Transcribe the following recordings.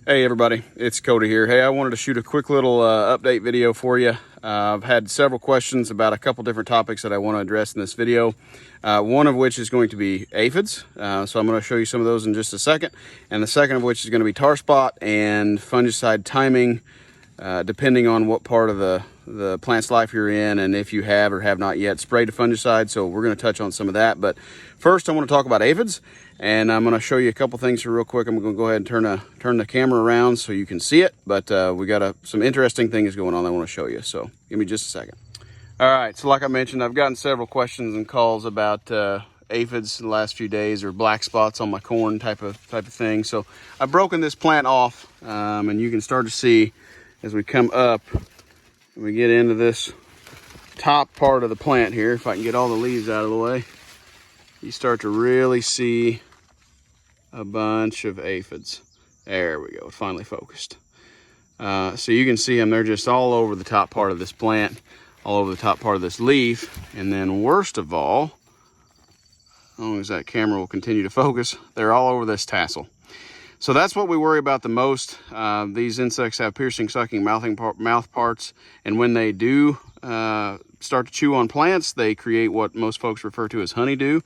Hey everybody, it's Cody here. Hey, I wanted to shoot a quick little update video for you. I've had several questions about a couple different topics that I want to address in this video. One of which is going to be aphids. So I'm going to show you some of those in just a second. And the second of which is going to be tar spot and fungicide timing, depending on what part of the plant's life you're in and if you have or have not yet sprayed a fungicide. So we're going to touch on some of that. But first I want to talk about aphids. And I'm going to show you a couple things here real quick. I'm going to go ahead and turn the camera around so you can see it. But we got some interesting things going on I want to show you. So give me just a second. All right. So like I mentioned, I've gotten several questions and calls about aphids in the last few days, or black spots on my corn type of thing. So I've broken this plant off, and you can start to see as we come up, we get into this top part of the plant here. If I can get all the leaves out of the way, you start to really see a bunch of aphids. There we go, it finally focused. So you can see them, they're just all over the top part of this plant, all over the top part of this leaf. And then worst of all, as long as that camera will continue to focus, they're all over this tassel. So that's what we worry about the most. These insects have piercing, sucking, mouth parts, and when they do start to chew on plants, they create what most folks refer to as honeydew.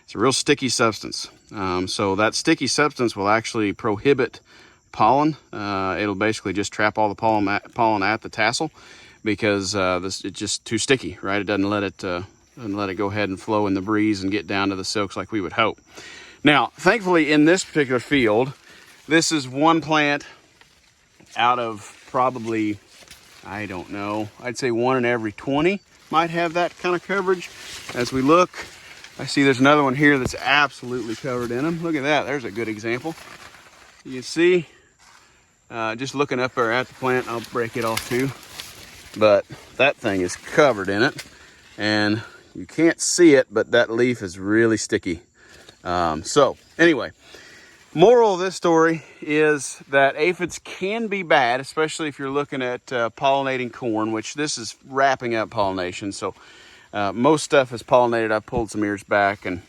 It's a real sticky substance. So that sticky substance will actually prohibit pollen. It'll basically just trap all the pollen at the tassel because it's just too sticky, right? It doesn't let it go ahead and flow in the breeze and get down to the silks like we would hope. Now, thankfully, in this particular field, this is one plant out of probably, I don't know, I'd say 1 in every 20 might have that kind of coverage. As we look, I see there's another one here that's absolutely covered in them. Look at that, there's a good example. You can see, just looking up there at the plant, I'll break it off too, but that thing is covered in it, and you can't see it, but that leaf is really sticky. So anyway, moral of this story is that aphids can be bad, especially if you're looking at pollinating corn, which this is wrapping up pollination. So most stuff is pollinated. I've pulled some ears back, and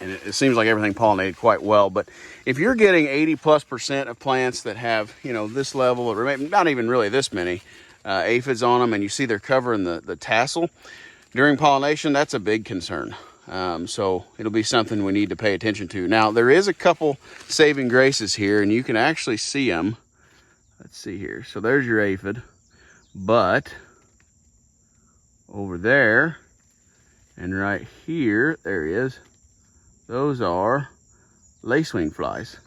it seems like everything pollinated quite well. But if you're getting 80+% of plants that have, this level, or maybe not even really this many aphids on them, and you see they're covering the tassel during pollination, that's a big concern. So it'll be something we need to pay attention to. Now, there is a couple saving graces here, and you can actually see them. Let's see here. So there's your aphid, but over there and right here, there he is. Those are lacewing flies,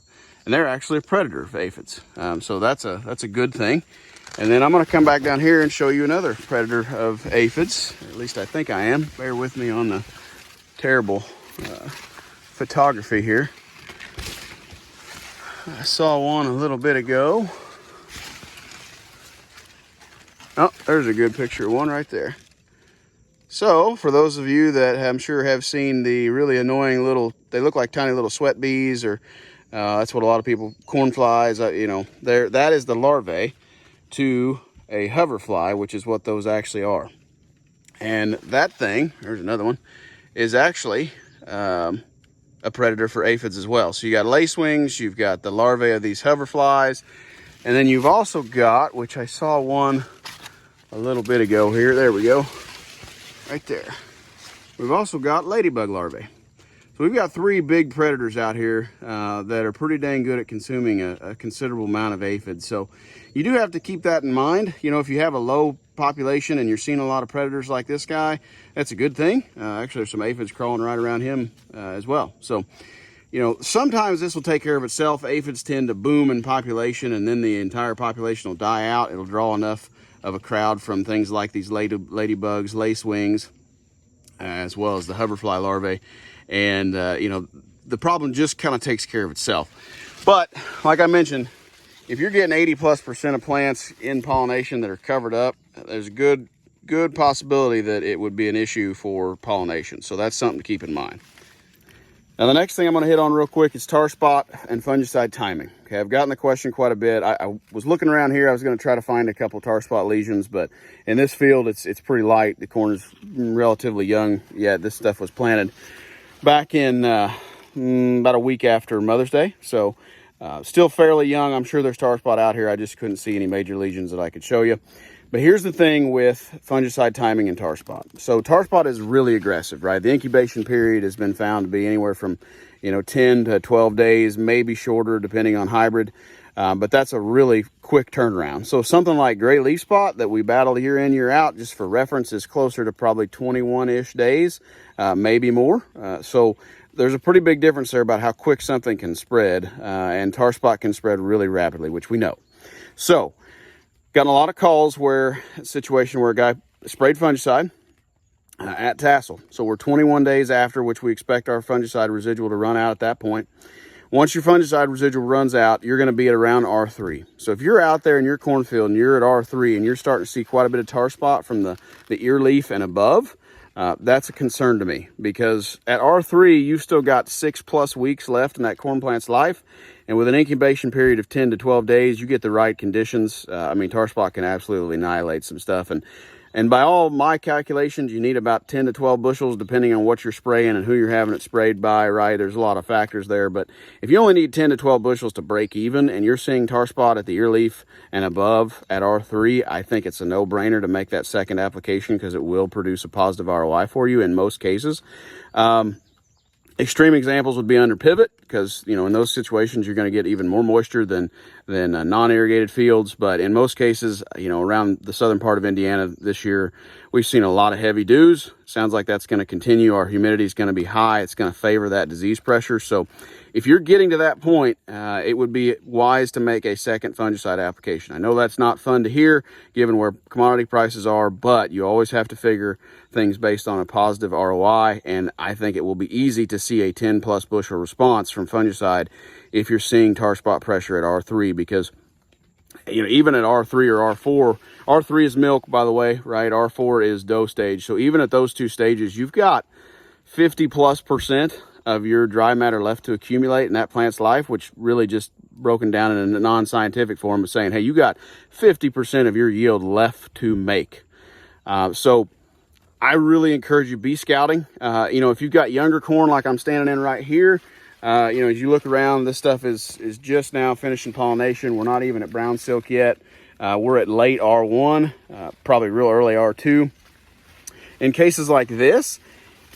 and they're actually a predator of aphids. So that's a good thing. And then I'm going to come back down here and show you another predator of aphids. At least I think I am. Bear with me on the terrible photography here. I saw one a little bit ago. Oh, there's a good picture of one right there. So for those of you that I'm sure have seen the really annoying little, they look like tiny little sweat bees, or that's what a lot of people, corn flies, that is the larvae to a hoverfly, which is what those actually are. And that thing, there's another one, is actually a predator for aphids as well. So you got lacewings, you've got the larvae of these hoverflies, and then you've also got, which I saw one a little bit ago here, there we go, right there. We've also got ladybug larvae. So we've got 3 big predators out here that are pretty dang good at consuming a considerable amount of aphids. So you do have to keep that in mind. If you have a low population and you're seeing a lot of predators like this guy, that's a good thing. Actually, there's some aphids crawling right around him as well. So, sometimes this will take care of itself. Aphids tend to boom in population, and then the entire population will die out. It'll draw enough of a crowd from things like these ladybugs, lacewings, as well as the hoverfly larvae. And, the problem just kind of takes care of itself. But like I mentioned, if you're getting 80+% of plants in pollination that are covered up, there's a good possibility that it would be an issue for pollination. So that's something to keep in mind. Now, the next thing I'm going to hit on real quick is tar spot and fungicide timing. Okay, I've gotten the question quite a bit. I was looking around here. I was going to try to find a couple tar spot lesions, but in this field, it's pretty light. The corn is relatively young. Yeah, this stuff was planted back in about a week after Mother's Day. So Still fairly young. I'm sure there's tar spot out here. I just couldn't see any major lesions that I could show you. But here's the thing with fungicide timing and tar spot. So tar spot is really aggressive, right? The incubation period has been found to be anywhere from 10 to 12 days, maybe shorter depending on hybrid. But that's a really quick turnaround. So something like gray leaf spot that we battle year in, year out, just for reference, is closer to probably 21-ish days, maybe more. So there's a pretty big difference there about how quick something can spread, and tar spot can spread really rapidly, which we know. So gotten a lot of calls where a situation where a guy sprayed fungicide at tassel. So we're 21 days after, which we expect our fungicide residual to run out at that point. Once your fungicide residual runs out, you're going to be at around R3. So if you're out there in your cornfield and you're at R3 and you're starting to see quite a bit of tar spot from the ear leaf and above, that's a concern to me, because at R3, you've still got 6+ weeks left in that corn plant's life. And with an incubation period of 10 to 12 days, you get the right conditions. Tar spot can absolutely annihilate some stuff. And by all my calculations, you need about 10 to 12 bushels, depending on what you're spraying and who you're having it sprayed by, right? There's a lot of factors there. But if you only need 10 to 12 bushels to break even, and you're seeing tar spot at the ear leaf and above at R3, I think it's a no-brainer to make that second application, because it will produce a positive ROI for you in most cases. Extreme examples would be under pivot, because in those situations you're going to get even more moisture than non-irrigated fields. But in most cases, around the southern part of Indiana this year, we've seen a lot of heavy dews. Sounds like that's going to continue. Our humidity is going to be high. It's going to favor that disease pressure. So if you're getting to that point, it would be wise to make a second fungicide application. I know that's not fun to hear given where commodity prices are, but you always have to figure things based on a positive ROI. And I think it will be easy to see a 10+ bushel response from fungicide if you're seeing tar spot pressure at R3, because even at R3 or R4, R3 is milk, by the way, right? R4 is dough stage. So even at those two stages, you've got 50+% of your dry matter left to accumulate in that plant's life, which really just broken down in a non-scientific form of saying, hey, you got 50% of your yield left to make. So I really encourage you, be scouting. If you've got younger corn like I'm standing in right here, as you look around, this stuff is just now finishing pollination. We're not even at brown silk yet. We're at late R1, probably real early R2. In cases like this,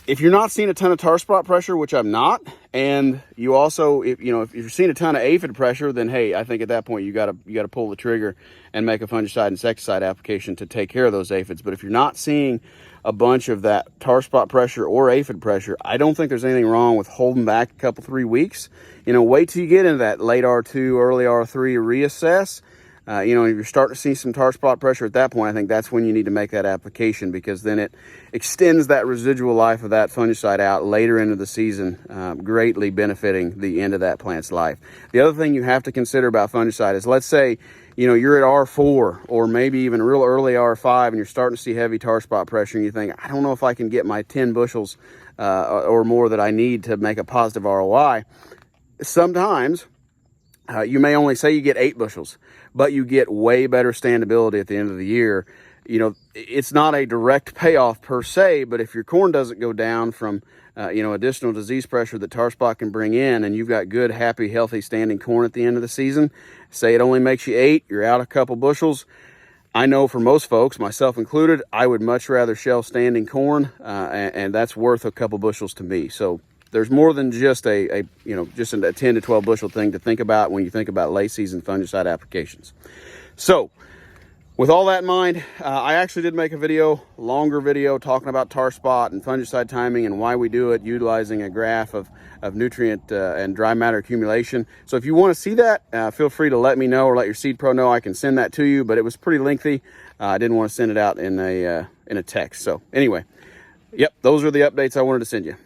if you're not seeing a ton of tar spot pressure, which I'm not, and you also, if you're seeing a ton of aphid pressure, then hey, I think at that point you got to pull the trigger and make a fungicide insecticide application to take care of those aphids. But if you're not seeing a bunch of that tar spot pressure or aphid pressure, I don't think there's anything wrong with holding back a couple, 3 weeks. Wait till you get into that late R2, early R3, reassess. If you're starting to see some tar spot pressure at that point, I think that's when you need to make that application, because then it extends that residual life of that fungicide out later into the season, greatly benefiting the end of that plant's life. The other thing you have to consider about fungicide is, let's say, you're at R4 or maybe even real early R5 and you're starting to see heavy tar spot pressure, and you think, I don't know if I can get my 10 bushels or more that I need to make a positive ROI. Sometimes you may only say you get 8 bushels, but you get way better standability at the end of the year. It's not a direct payoff per se, but if your corn doesn't go down from, additional disease pressure that tar spot can bring in, and you've got good, happy, healthy standing corn at the end of the season, say it only makes you 8, you're out a couple bushels. I know for most folks, myself included, I would much rather shell standing corn, and that's worth a couple bushels to me. So there's more than just a 10 to 12 bushel thing to think about when you think about late season fungicide applications. So with all that in mind, I actually did make a longer video talking about tar spot and fungicide timing and why we do it, utilizing a graph of nutrient and dry matter accumulation. So if you want to see that, feel free to let me know, or let your seed pro know. I can send that to you, but it was pretty lengthy. I didn't want to send it out in a text. So anyway, yep, those are the updates I wanted to send you.